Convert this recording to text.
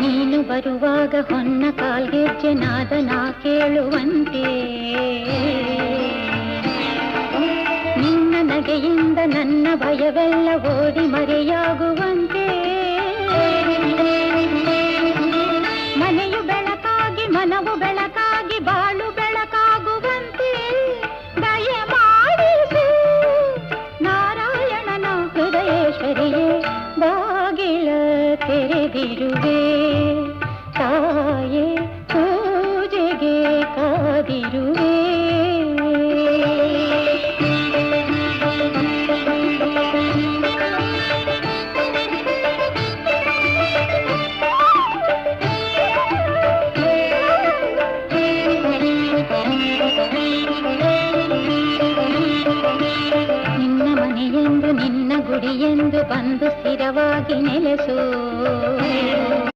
ನೀನು ಬರುವಾಗ ಹೊನ್ನ ಕಾಲ್ಗೆಜ್ಜೆ ನಾದನ ಕೇಳುವಂತೆ, ನಿನ್ನ ನಗೆಯಿಂದ ನನ್ನ ಭಯವೆಲ್ಲ ಓಡಿ ಮರೆಯಾಗುವಂತೆ, ಮನೆಯು ಬೆಳಕಾಗಿ ಮನವು ಬೆಳಕಾಗಿ ಬಾಳು ಬೆಳಕಾಗುವಂತೆ ದಯಮಾಡಿಸು ನಾರಾಯಣನ ಹೃದಯೇಶ್ವರಿಯೇ. ಬಾಗಿಲ ತೆರೆದಿರುವೆ ತಾಯೇ, ಪೂಜೆಗೆ ಕಾದಿರುವೆ. ನಿನ್ನ ಮನೆಯೆಂದು ನಿನ್ನ ಗುಡಿಯೆಂದು ಬಂದು ಸ್ಥಿರವಾಗಿ ನೆಲೆಸು.